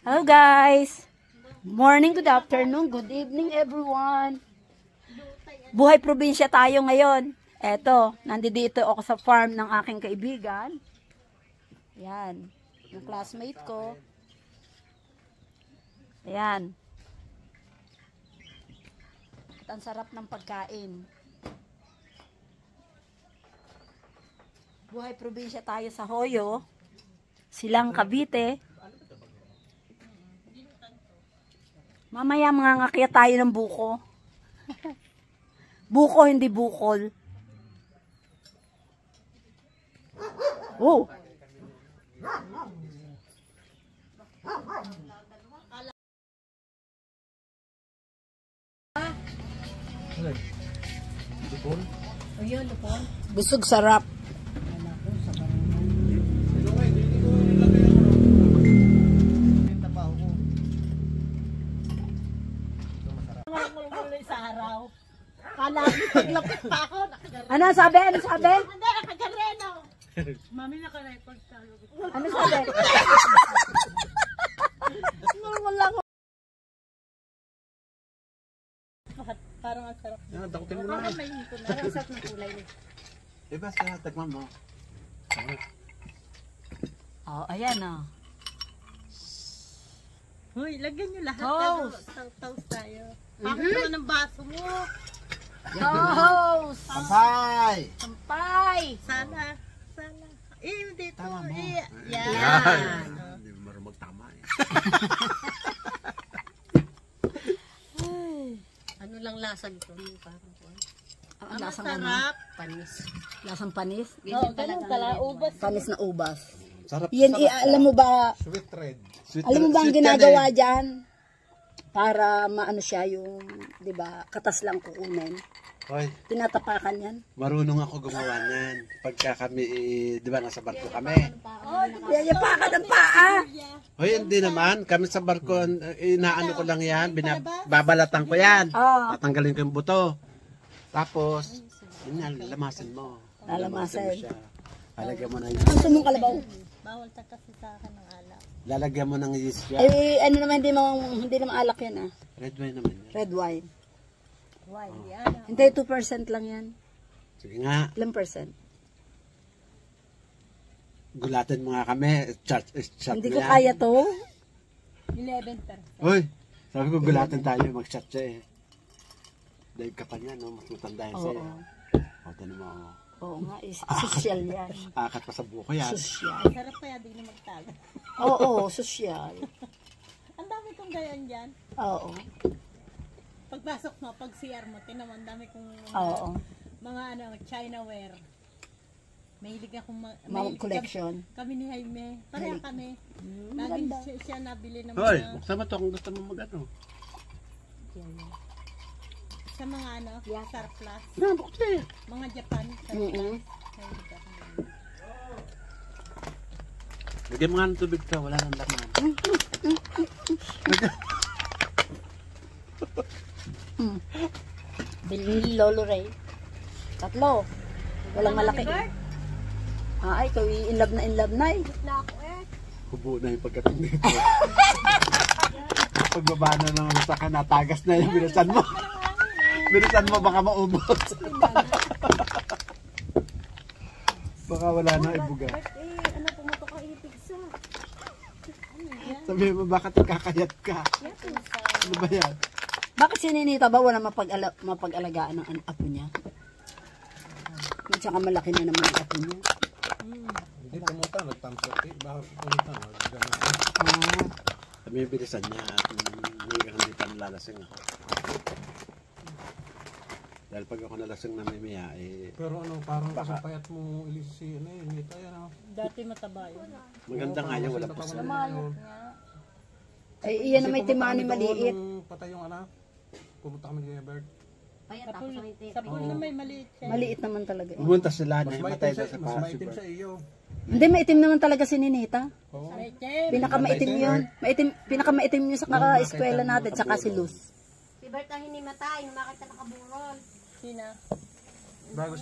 Hello guys! Morning, good afternoon, good evening everyone! Buhay probinsya tayo ngayon. Eto, nandito ako sa farm ng aking kaibigan. Yan, yung classmate ko. Ayan. At ang sarap ng pagkain. Buhay probinsya tayo sa Hoyo. Silang Cavite. Mamaya mangangakya tayo ng buko. Buko, hindi bukol. Oh! Lupon? Ayun, lupon. Busog sarap. Sa araw. Kala ko paglapit pa ako. Ano sabi? Ano sabi? Hindi, nakagareno. Mami, naka-record ka. Ano sabi? Normal lang. Parang ang sarap. Yan, takutin mo na. Parang may hito na. Parang sarap ng kulay niya. Eh, basta, tagman mo. Oh, ayan oh. Hoy, lagyan nyo lahat. Toast. Toast tayo. Bakit naman ang baso mo? Toast! Sampay! Sampay! Sana. Dito. Tama mo. Yan. Hindi mo marunong magtama eh. Ano lang lasag to? Parang Ang lasang ano? masarap. Panis. Lasang panis? Oo, ganun pala. Ubas. Panis na ubas. Sarap. Yan, alam mo ba, Sweet red. alam mo ba ang ginagawa dyan? Para maano siya yung, di ba, katas lang kukunin. Hoy, Tinatapakan yan. marunong ako gumawa niyan. Pagka kami, di ba, nasa barko kami. Yayapakan ang paa. Hoy, hindi naman. Kami sa barko, inaano ko lang yan. Babalatan ko yan. Oh. Tatanggalin ko yung buto. Tapos, yun nga, lalamasin mo. Lalamasin. mo siya. Lalagyan mo ng Gusto mong kalabaw? Bawal ta kasi sa akin ng alak. lalagyan mo ng yeast yan. Ay, ano naman, hindi naman alak yan ah. Red wine naman yan. Red wine. Wine, yan. Hindi, 2% lang yan. Sige nga, Ilang percent? gulatin mo nga kami. Chat Hindi mo ko yan. kaya to. 11%. Hoy, sabi ko gulatin tayo, mag-chat siya eh. Dahil ka pa niya, no? Mas matanda yan sa'yo. Oo. O, tanong mo. Oo nga, social yan. Akat pa sa buko yan. Social. Sarap kaya din na magtaga. Oo, social. Ang dami kong gayan dyan. Oo. Pagpasok mo, pag CR mo, tinaman, dami kong Oo. mga China wear. Mahilig akong Mount collection. Kami ni Jaime. Pareha kami. Laging siya nabili ng Hoy, mga buksan mo to kung gusto mo mag-ano. sa mga surplus. Yan, buksan eh. Mga Japan. Mm-mm. Mahilig ako. Lagyan mo nga ng tubig ka, wala nang laman. Bilhin ni Lolo Ray. 3. Walang malaki. Ay, ikaw in love na eh. Na ako Hubo na yung pagkating dito. Pagbaba na naman sa natagas na yung bilisan mo. Bilisan mo, baka maubos. Baka wala na ibuga. Ano pumatok ka inipigsa? Sabihin mo, bakit kakayat ka? Ano ba yan? Bakit si Ninita ba wala mapag-alagaan ng apo niya? At saka malaki na naman ang apo niya. Hindi pumunta, nagtamsok eh. Bakit pumunta? Sabi yung bilisan niya at hindi pa nalalasing ako. Dahil pag ako nalasing na mimiya, eh, Pero ano, parang kasapayat mo ilis si ano eh, Nita yan ah. Dati mataba yun. maganda nga yun, wala pa sila. Ay, iyan na may timani maliit. Nung patay yung anak, pumunta kami ni Ebert. Sa pool na may maliit siya. Maliit naman talaga. Eh. Pumunta sila Mas na maitim matay siya, sa mas maitim Pasig. sa iyo. Hindi, maitim naman talaga si Ninita. Oo. Pinakamaitim yun. Pinakamaitim yun sa kaka-eskwela natin, saka si Luz. Si Bert ang hinimatay, nung makita nakaburol. Sina? Bago